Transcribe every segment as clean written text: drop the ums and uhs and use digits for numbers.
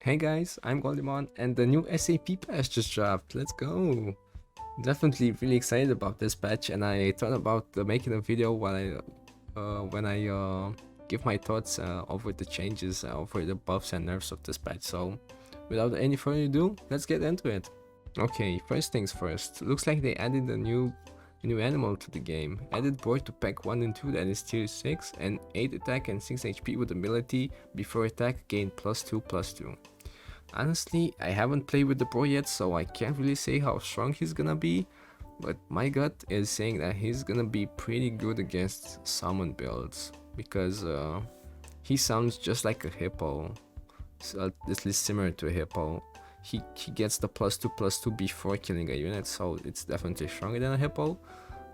Hey guys, I'm Goldimon and the new SAP patch just dropped. Let's go! Definitely really excited about this patch, and I thought about making a video while when I give my thoughts over the changes over the buffs and nerfs of this patch. So without any further ado, let's get into it. Okay, first things first. Looks like they added a new animal to the game. Added Boar to pack 1 and 2 that is tier 6 and 8 attack and 6 HP with ability before attack gain +2/+2. Honestly, I haven't played with the Boar yet, so I can't really say how strong he's gonna be, but my gut is saying that he's gonna be pretty good against summon builds, because he sounds just like a hippo, so at least similar to a hippo. He gets the +2/+2 before killing a unit, so it's definitely stronger than a hippo.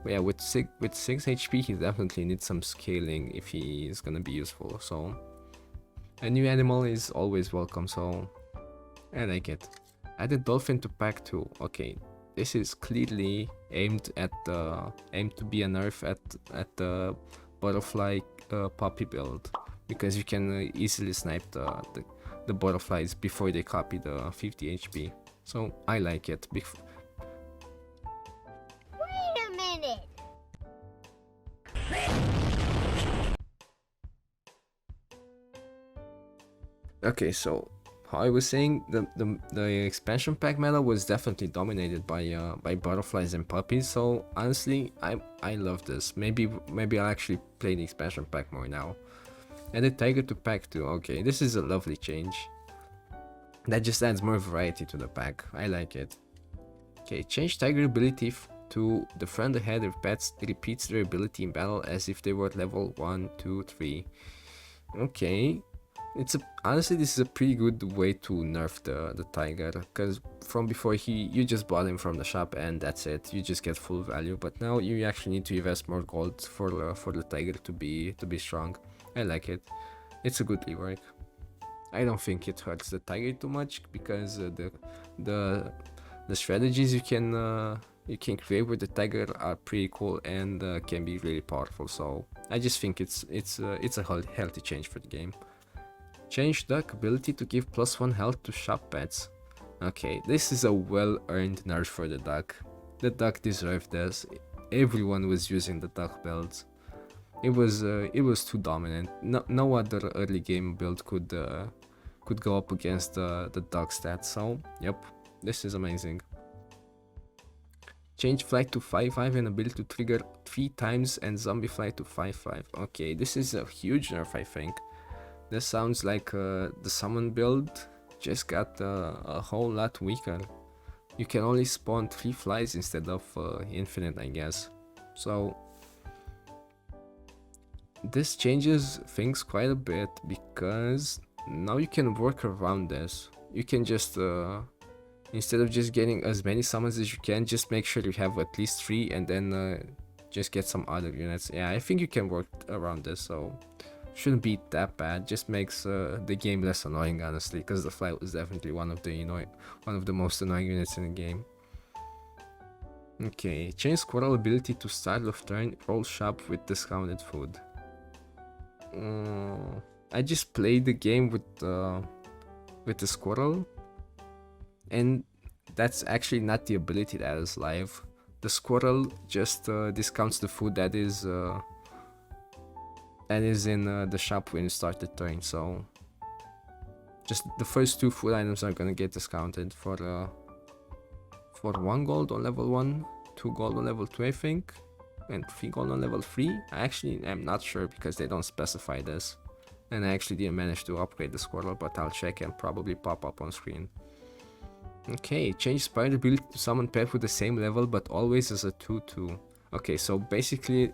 But yeah, with 6 HP, he definitely needs some scaling if he is gonna be useful. So a new animal is always welcome, so I like it. Added Dolphin to pack 2. Okay, this is clearly aimed to be a nerf at the butterfly puppy build, because you can easily snipe the butterflies before they copy the 50 HP. So I like it. Wait a minute! Okay, so how I was saying, the expansion pack meta was definitely dominated by butterflies and puppies. So honestly, I love this. Maybe I'll actually play the expansion pack more now. Added Tiger to pack 2. Okay, this is a lovely change. That just adds more variety to the pack. I like it. Okay, change Tiger ability to the friend ahead repeats their ability in battle as if they were at level 1, 2, 3. Okay. Honestly, this is a pretty good way to nerf the tiger, because from before you just bought him from the shop and that's it, you just get full value. But now you actually need to invest more gold for the tiger to be strong. I like it. It's a good rework. I don't think it hurts the tiger too much, because the strategies you can create with the tiger are pretty cool and can be really powerful. So I just think it's a healthy change for the game. Change duck ability to give +1 health to shop pets. Okay, this is a well-earned nerf for the duck. The duck deserved this. Everyone was using the duck builds. It was too dominant. No other early game build could go up against the duck stats. So yep, this is amazing. Change flight to 5/5 and ability to trigger 3 times and zombie flight to 5/5. Okay, this is a huge nerf, I think. This sounds like the summon build just got a whole lot weaker. You can only spawn 3 flies instead of infinite, I guess. So this changes things quite a bit, because now you can work around this. You can just instead of just getting as many summons as you can, just make sure you have at least 3 and then just get some other units. Yeah, I think you can work around this, so shouldn't be that bad. Just makes the game less annoying, honestly, because the flight was definitely one of the most annoying units in the game. Okay, change Squirrel ability to start of turn roll shop with discounted food. I just played the game with the Squirrel, and that's actually not the ability that is live. The Squirrel just discounts the food that is in the shop when you start the turn. So just the first 2 food items are gonna get discounted for 1 gold on level 1, 2 gold on level 2, I think, and 3 gold on level 3. I actually am not sure, because they don't specify this, and I actually didn't manage to upgrade the Squirrel, but I'll check and probably pop up on screen. Okay, change spider ability to summon pet with the same level but always as a 2/2. Okay, so basically,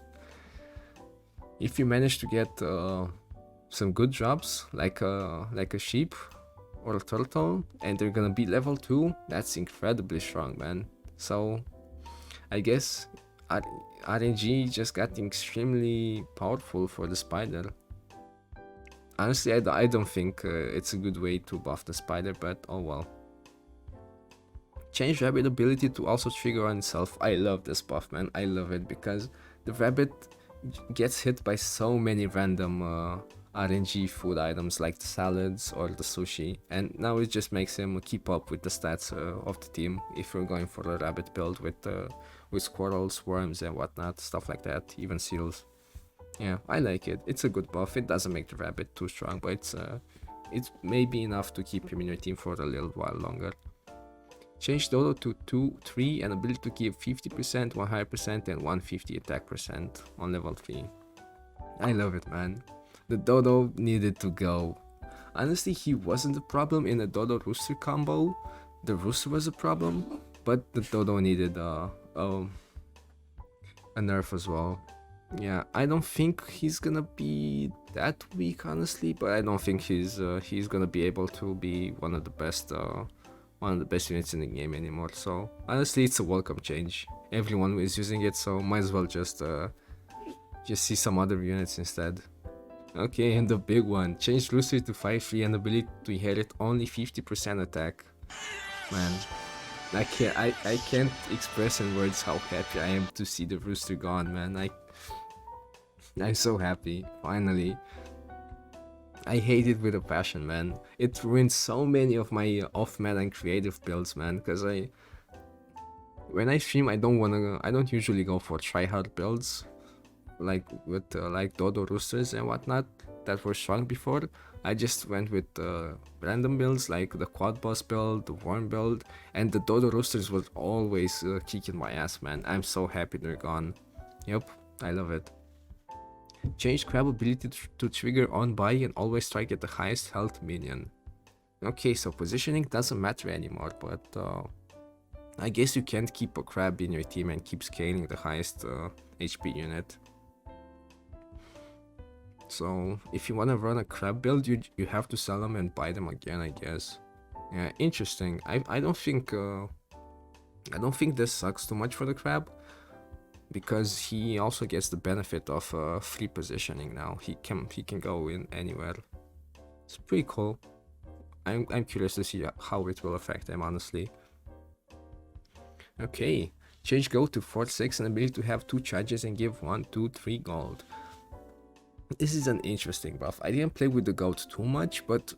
if you manage to get some good drops, like a sheep or a turtle, and they're gonna be level 2, that's incredibly strong, man. So I guess RNG just got extremely powerful for the spider. Honestly, I don't think it's a good way to buff the spider, but oh well. Change rabbit ability to also trigger on itself. I love this buff, man. I love it, because the rabbit gets hit by so many random RNG food items like the salads or the sushi, and now it just makes him keep up with the stats of the team if you're going for a rabbit build with squirrels, worms and whatnot, stuff like that, even seals. Yeah, I like it. It's a good buff. It doesn't make the rabbit too strong, but it's maybe enough to keep him in your team for a little while longer. Change Dodo to 2-3 and ability to give 50%, 100% and 150 attack percent on level 3. I love it, man. The Dodo needed to go. Honestly, he wasn't the problem in the Dodo Rooster combo. The Rooster was a problem, but the Dodo needed a nerf as well. Yeah, I don't think he's gonna be that weak, honestly, but I don't think he's gonna be able to be one of the best units in the game anymore. So honestly, it's a welcome change. Everyone is using it, so might as well just see some other units instead. Okay, and the big one, change Rooster to 5-3 and ability to inherit only 50% attack. Man, I can't express in words how happy I am to see the Rooster gone, man. I'm so happy, finally. I hate it with a passion, man. It ruins so many of my off-meta and creative builds, man, because when I stream, I don't usually go for try-hard builds, like with like Dodo Roosters and whatnot that were strong before. I just went with random builds like the Quad Boss build, the Worm build, and the Dodo Roosters was always kicking my ass, man. I'm so happy they're gone. Yep, I love it. Change Crab ability to trigger on buy and always strike at the highest health minion. Okay, so positioning doesn't matter anymore, but I guess you can't keep a crab in your team and keep scaling the highest HP unit. So if you want to run a crab build, you have to sell them and buy them again, I guess. Yeah, interesting. I don't think this sucks too much for the crab, because he also gets the benefit of free positioning now. He can go in anywhere. It's pretty cool. I'm curious to see how it will affect him, honestly. Okay, change Go to 4-6 and ability to have 2 charges and give 1, 2, 3 gold. This is an interesting buff. I didn't play with the goat too much, but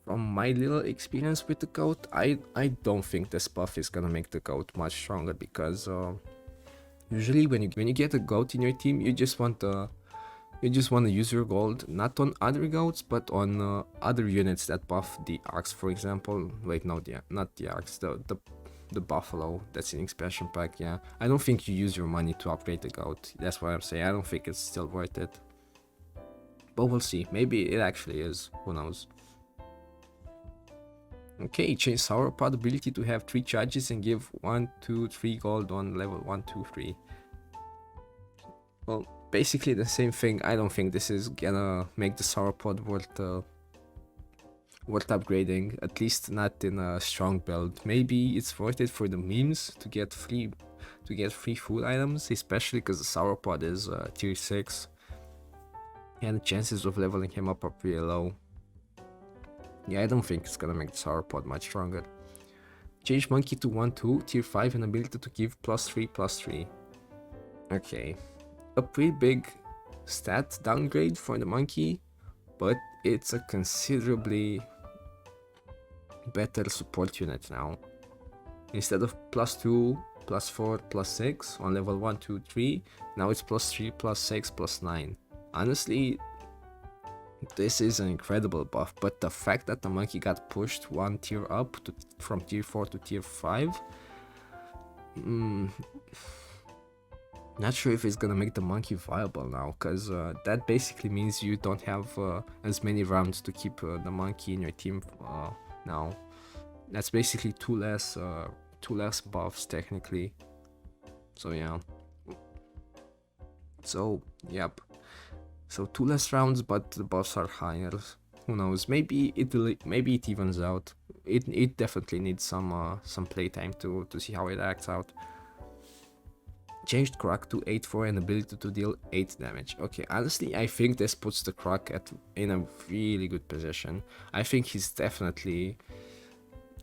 from my little experience with the goat, I don't think this buff is gonna make the goat much stronger, because usually when you get a goat in your team, you just want to use your gold not on other goats but on other units that buff the ox, for example. Wait, no, not the ox, the buffalo that's in expansion pack. Yeah, I don't think you use your money to upgrade the goat. That's what I'm saying. I don't think it's still worth it, but we'll see. Maybe it actually is, who knows. Okay, change Sauropod ability to have 3 charges and give 1, 2, 3 gold on level 1, 2, 3. Well, basically the same thing. I don't think this is gonna make the Sauropod worth upgrading, at least not in a strong build. Maybe it's worth it for the memes to get free food items, especially because the Sauropod is tier 6 and the chances of leveling him up are pretty low. Yeah, I don't think it's gonna make the Sauropod much stronger. Change Monkey to 1-2, tier 5 and ability to give +3/+3. Okay, a pretty big stat downgrade for the monkey, but it's a considerably better support unit now. Instead of +2, +4, +6 on level 1, 2, 3, now it's +3, +6, +9. Honestly, this is an incredible buff, but the fact that the monkey got pushed 1 tier up from tier 4 to tier 5, not sure if it's gonna make the monkey viable now, because that basically means you don't have as many rounds to keep the monkey in your team now. That's basically two less buffs technically. So yeah. So yep. So 2 less rounds, but the buffs are higher. Who knows? Maybe it evens out. It definitely needs some playtime to see how it acts out. Changed Croc to 8-4 and ability to deal 8 damage. Okay, honestly, I think this puts the Croc in a really good position. I think he's definitely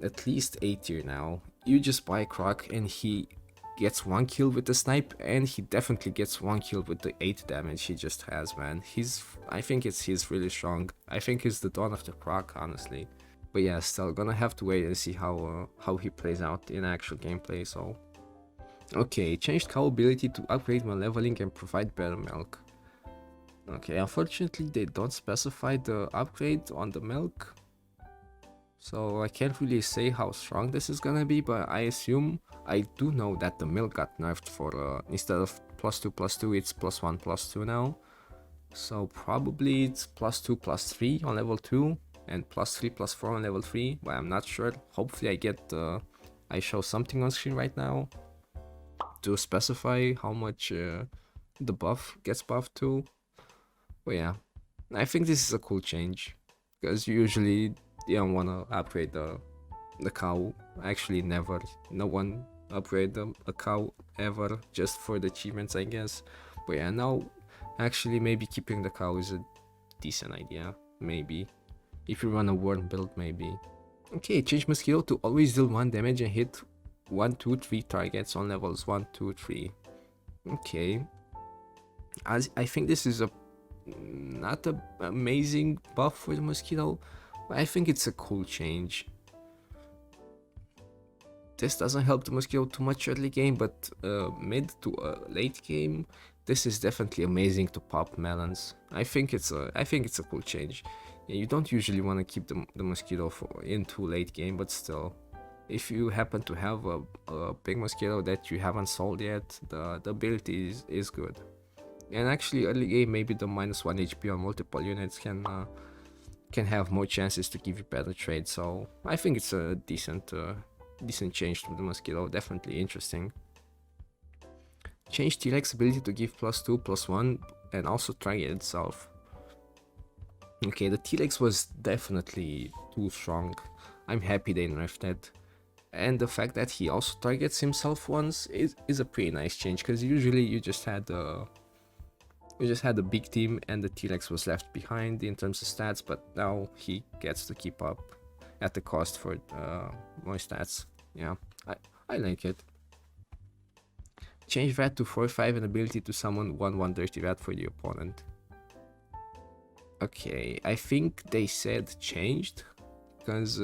at least 8 tier now. You just buy Croc and he gets 1 kill with the snipe, and he definitely gets 1 kill with the 8 damage he just has, man. I think he's really strong. I think he's the dawn of the croc, honestly. But yeah, still gonna have to wait and see how he plays out in actual gameplay. So okay, changed cow ability to upgrade when leveling and provide better milk. Okay, unfortunately they don't specify the upgrade on the milk, so I can't really say how strong this is gonna be, but I assume, I do know that the milk got nerfed for instead of +2/+2 it's +1/+2 now, so probably it's +2/+3 on level 2 and +3/+4 on level 3, but I'm not sure. Hopefully I show something on screen right now to specify how much the buff gets buffed to. But yeah, I think this is a cool change, because usually you don't want to upgrade the cow. Actually, never. No one upgrade a cow ever, just for the achievements, I guess. But yeah, now actually maybe keeping the cow is a decent idea. Maybe if you run a worm build, maybe. Okay, change Mosquito to always deal 1 damage and hit 1, 2, 3 targets on levels 1, 2, 3. Okay, I think this is not a amazing buff for the Mosquito, but I think it's a cool change. This doesn't help the Mosquito too much early game, but mid to late game, this is definitely amazing to pop melons. I think it's a cool change. Yeah, you don't usually want to keep the Mosquito into late game, but still, if you happen to have a big Mosquito that you haven't sold yet, the ability is good. And actually, early game, maybe the -1 HP on multiple units can have more chances to give you better trade. So I think it's a decent change to the Mosquito. Definitely interesting. Change T-Rex ability to give +2/+1 and also target itself. Okay, the T-Rex was definitely too strong. I'm happy they nerfed it. And the fact that he also targets himself once is a pretty nice change, because usually you just had a big team and the T-Rex was left behind in terms of stats, but now he gets to keep up at the cost for more stats. Yeah, I like it. Change that to 4/5 and ability to summon 1/1 Dirty Rat for the opponent. Okay, I think they said changed, because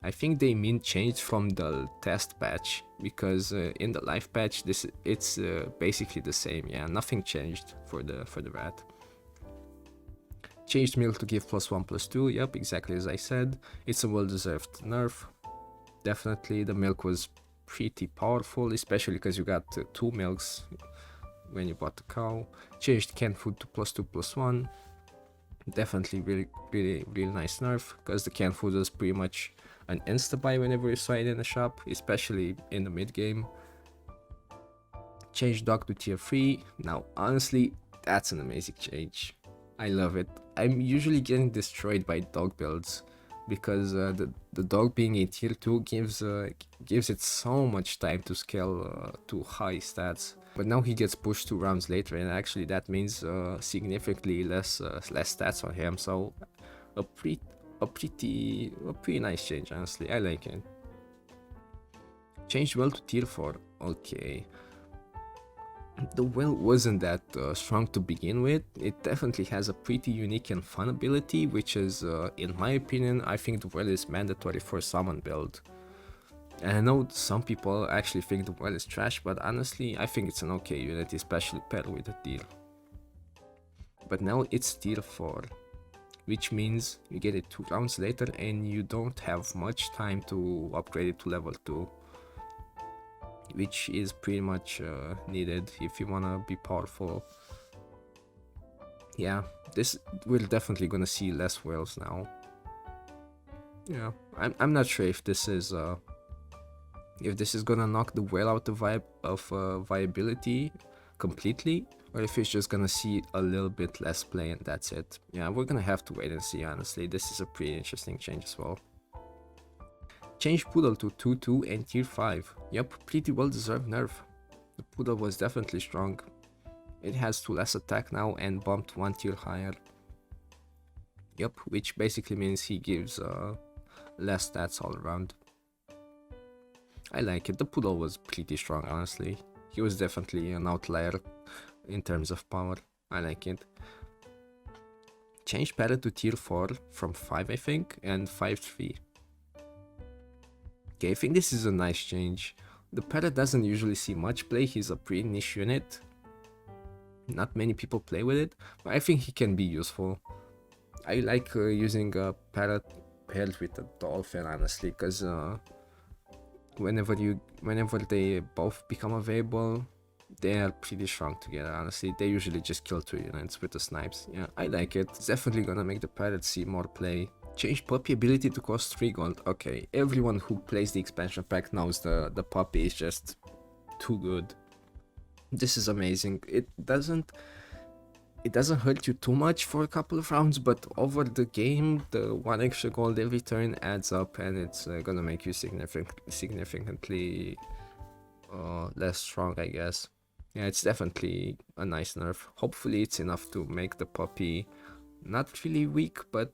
I think they mean changed from the test patch, because in the live patch it's basically the same. Yeah, nothing changed for the rat. Changed milk to give +1/+2. Yep, exactly as I said. It's a well-deserved nerf. Definitely, the milk was pretty powerful, especially because you got 2 milks when you bought the cow. Changed canned food to +2/+1. Definitely really nice nerf, because the canned food was pretty much an insta-buy whenever you saw it in the shop, especially in the mid-game. Change dog to tier 3. Now honestly, that's an amazing change. I love it. I'm usually getting destroyed by dog builds, because the dog being a tier 2 gives it so much time to scale to high stats. But now he gets pushed 2 rounds later, and actually that means significantly less stats on him. So a pretty nice change, honestly. I like it. Changed well to tier 4. Okay. The well wasn't that strong to begin with. It definitely has a pretty unique and fun ability, which is, in my opinion, I think the well is mandatory for summon build. And I know some people actually think the well is trash, but honestly, I think it's an okay unit, especially paired with the tier. But now it's tier 4, which means you get it 2 rounds later and you don't have much time to upgrade it to level 2. Which is pretty much needed if you wanna be powerful. Yeah, we're definitely gonna see less whales now. Yeah, I'm not sure if this is gonna knock the whale out of viability completely, or if it's just gonna see a little bit less play and that's it. Yeah, we're gonna have to wait and see, honestly. This is a pretty interesting change as well. Change Poodle to 2/2 and tier 5. Yep, pretty well deserved nerf. The Poodle was definitely strong. It has 2 less attack now and bumped 1 tier higher. Yep, which basically means he gives less stats all around. I like it. The Poodle was pretty strong, honestly. He was definitely an outlier in terms of power. I like it. Change Parrot to tier 4 from 5, I think, and 5-3. Okay, I think this is a nice change. The Parrot doesn't usually see much play, he's a pretty niche unit. Not many people play with it, but I think he can be useful. I like using a Parrot paired with a Dolphin, honestly, because whenever they both become available, they are pretty strong together, honestly. They usually just kill 2 units with the snipes. Yeah, I like it. It's definitely gonna make the Parrot see more play. Change Puppy ability to cost 3 gold. Okay, everyone who plays the expansion pack knows the Puppy is just too good. This is amazing. It doesn't hurt you too much for a couple of rounds, but over the game, the 1 extra gold every turn adds up, and it's gonna make you significantly less strong, I guess. Yeah, it's definitely a nice nerf. Hopefully it's enough to make the Puppy not really weak, but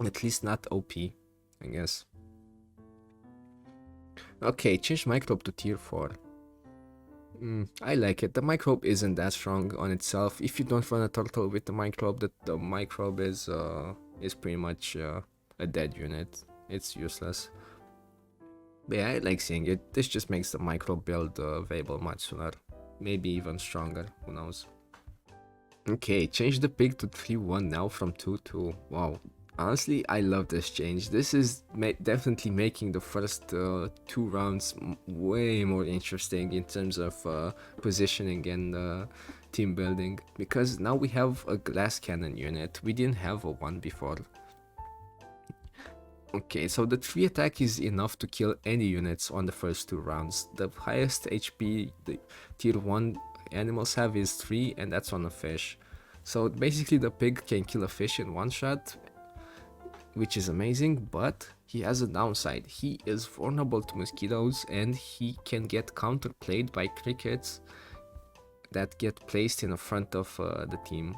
at least not OP, I guess. Okay, change Microbe to tier 4. I like it. The Microbe isn't that strong on itself. If you don't run a turtle with the Microbe, the Microbe is pretty much a dead unit. It's useless. But yeah, I like seeing it. This just makes the Microbe build available much sooner. Maybe even stronger, who knows. Okay, change the pig to 3-1 now from 2-2. Wow. Honestly, I love this change. This is definitely making the first 2 rounds way more interesting in terms of positioning and team building. Because now we have a glass cannon unit. We didn't have a 1 before. Okay, so the 3 attack is enough to kill any units on the first 2 rounds. The highest HP the tier 1 animals have is 3, and that's on a fish. So basically the pig can kill a fish in 1 shot, which is amazing, but he has a downside. He is vulnerable to mosquitoes, and he can get counterplayed by crickets that get placed in the front of the team.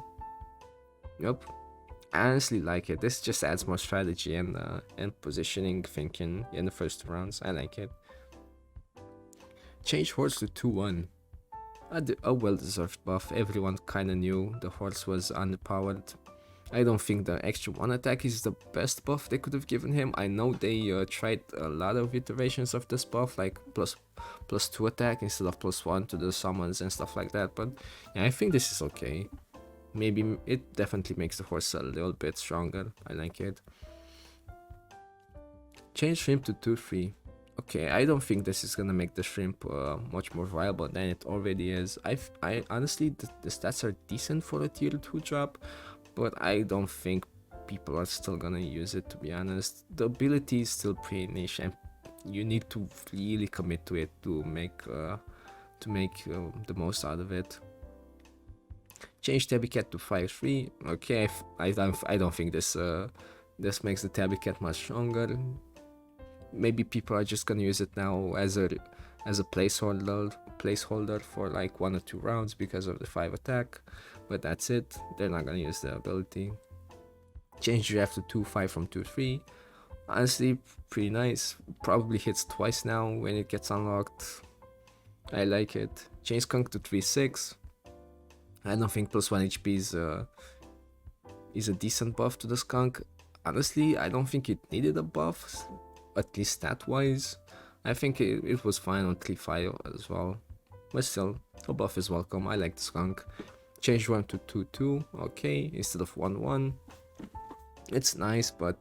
Yep, I honestly like it. This just adds more strategy and positioning thinking in the first 2 rounds. I like it. Change horse to 2-1. A well-deserved buff. Everyone kinda knew the horse was underpowered. I don't think the extra 1 attack is the best buff they could have given him. I know they tried a lot of iterations of this buff, like plus 2 attack instead of +1 to the summons and stuff like that, but yeah, I think this is okay. Maybe it definitely makes the horse a little bit stronger. I like it. Change shrimp to 2-3. Okay, I don't think this is gonna make the shrimp much more viable than it already is. I honestly, the stats are decent for a tier 2 drop, but I don't think people are still gonna use it, to be honest. The ability is still pretty niche, and you need to really commit to it to make the most out of it. Change Tabby Cat to 5-3. Okay, I don't think this makes the Tabby Cat much stronger. Maybe people are just gonna use it now as a placeholder for like 1 or 2 rounds because of the 5 attack, but that's it. They're not gonna use the ability. Change Giraffe to 2-5 from 2-3. Honestly, pretty nice. Probably hits twice now when it gets unlocked. I like it. Change Skunk to 3-6. I don't think +1 HP is a decent buff to the Skunk. Honestly, I don't think it needed a buff, at least stat-wise. I think it was fine on 3-5 as well. But still, a buff is welcome. I like the Skunk. Change 1 to 2-2, okay, instead of 1-1. It's nice, but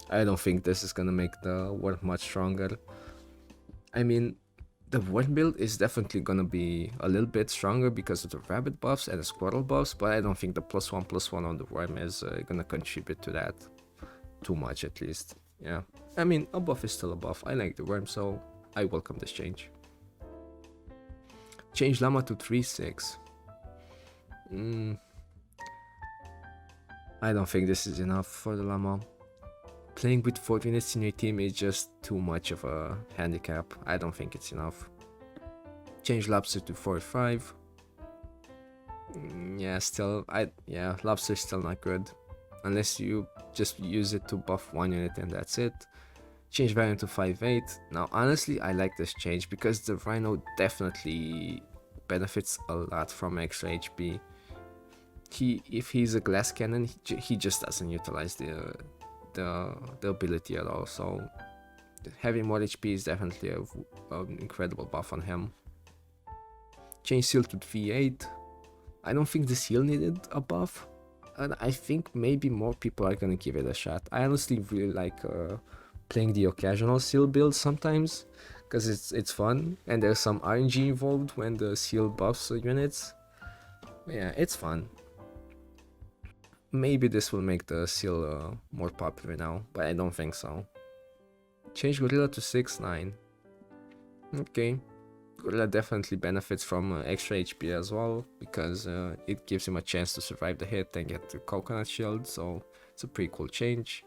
I don't think this is gonna make the worm much stronger. I mean, the worm build is definitely gonna be a little bit stronger because of the rabbit buffs and the squirrel buffs, but I don't think the +1/+1 on the worm is gonna contribute to that too much, at least. Yeah, I mean, a buff is still a buff. I like the worm, so I welcome this change. Change Llama to 3-6. I don't think this is enough for the Llama. Playing with 4 units in your team is just too much of a handicap. I don't think it's enough. Change Lobster to 4-5. Yeah, Lobster's still not good. Unless you just use it to buff 1 unit and that's it. Change value to 5.8. Now honestly I like this change because the Rhino definitely benefits a lot from extra HP. If he's a glass cannon, he just doesn't utilize the ability at all, so having more HP is definitely an incredible buff on him. Change seal to 3.8. I don't think the seal needed a buff, and I think maybe more people are gonna give it a shot. I honestly really like playing the occasional seal build sometimes, because it's fun, and there's some RNG involved when the seal buffs units. But yeah, it's fun. Maybe this will make the seal more popular now, but I don't think so. Change Gorrila to 6.9. Okay, Gorrila definitely benefits from extra HP as well, because it gives him a chance to survive the hit and get the coconut shield, so it's a pretty cool change.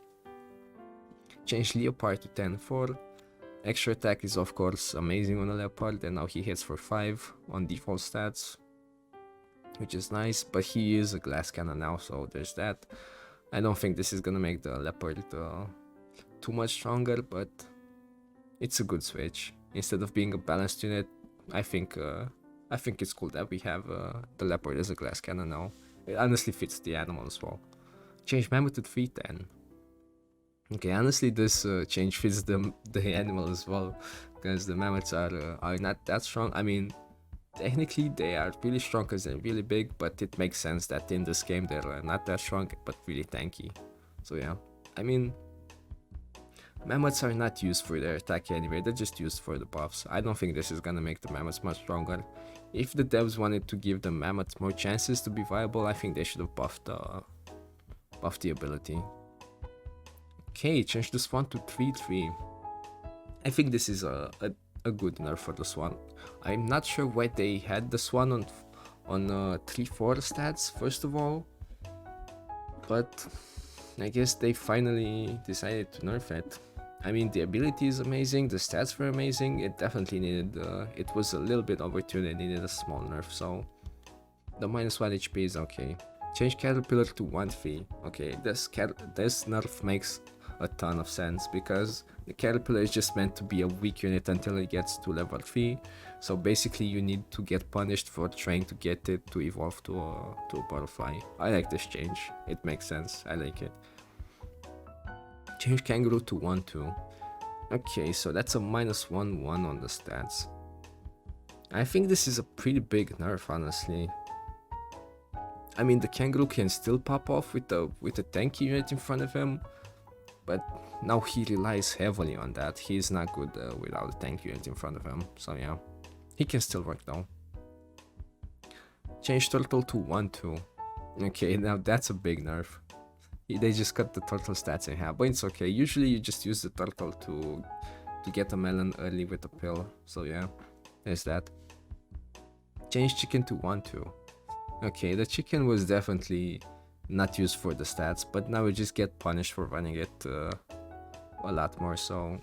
Change Leopard to 10.4. Extra attack is of course amazing on a Leopard, and now he hits for 5 on default stats, which is nice, but he is a glass cannon now, so there's that. I don't think this is gonna make the Leopard too much stronger, but it's a good switch. Instead of being a balanced unit, I think it's cool that we have the Leopard as a glass cannon now. It honestly fits the animal as well. Change Mammoth to 3.10. Okay, honestly this change fits the animal as well, because the mammoths are not that strong. I mean, technically they are really strong because they're really big, but it makes sense that in this game they're not that strong but really tanky. So yeah, I mean, mammoths are not used for their attack anyway, they're just used for the buffs. I don't think this is gonna make the mammoths much stronger. If the devs wanted to give the mammoths more chances to be viable, I think they should have buffed the ability. Okay, change the Swan to 3.3. I think this is a good nerf for the Swan. I'm not sure why they had the Swan on 3.4 stats first of all, but I guess they finally decided to nerf it. I mean, the ability is amazing, the stats were amazing, it definitely needed, it was a little bit overdue, it needed a small nerf, so the -1 HP is okay. Change Catterpilar to 1.3. Okay, this nerf makes a ton of sense, because the Caterpillar is just meant to be a weak unit until it gets to level 3, so basically you need to get punished for trying to get it to evolve to a butterfly. I like this change, it makes sense, I like it. Change Kangaroo to 1.2. Okay, so that's a -1/1 on the stats. I think this is a pretty big nerf, honestly. I mean, the Kangaroo can still pop off with the tanky unit in front of him, but now he relies heavily on that. He's not good without a tank unit in front of him, so yeah, he can still work though. Change Turtle to 1.2. Okay, now that's a big nerf. They just cut the turtle stats in half, but it's okay. Usually you just use the turtle to get a melon early with a pill, so yeah, there's that. Change Chicken to 1.2. Okay, the chicken was definitely not used for the stats, but now we just get punished for running it a lot more, so...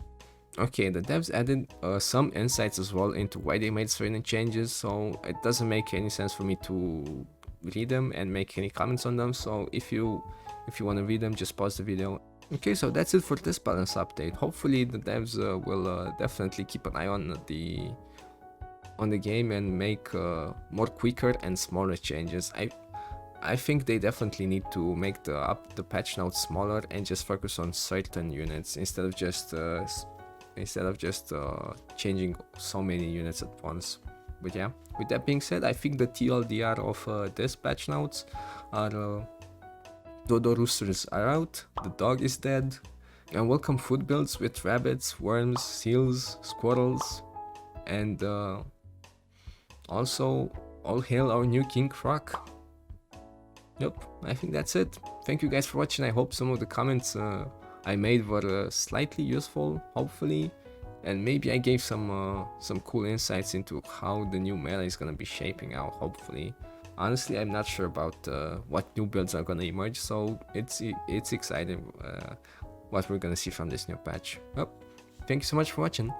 Okay, the devs added some insights as well into why they made certain changes, so it doesn't make any sense for me to read them and make any comments on them, so if you want to read them, just pause the video. Okay, so that's it for this balance update. Hopefully the devs will definitely keep an eye on the game and make more quicker and smaller changes. I think they definitely need to make the patch notes smaller and just focus on certain units instead of just changing so many units at once. But yeah, with that being said, I think the TLDR of this patch notes are Dodo Roosters are out, the dog is dead, and welcome food builds with rabbits, worms, seals, squirrels, and also all hail our new King Croc. Yep, I think that's it. Thank you guys for watching. I hope some of the comments I made were slightly useful, hopefully, and maybe I gave some cool insights into how the new meta is gonna be shaping out, hopefully. Honestly, I'm not sure about what new builds are gonna emerge, so it's exciting what we're gonna see from this new patch. Well, thank you so much for watching.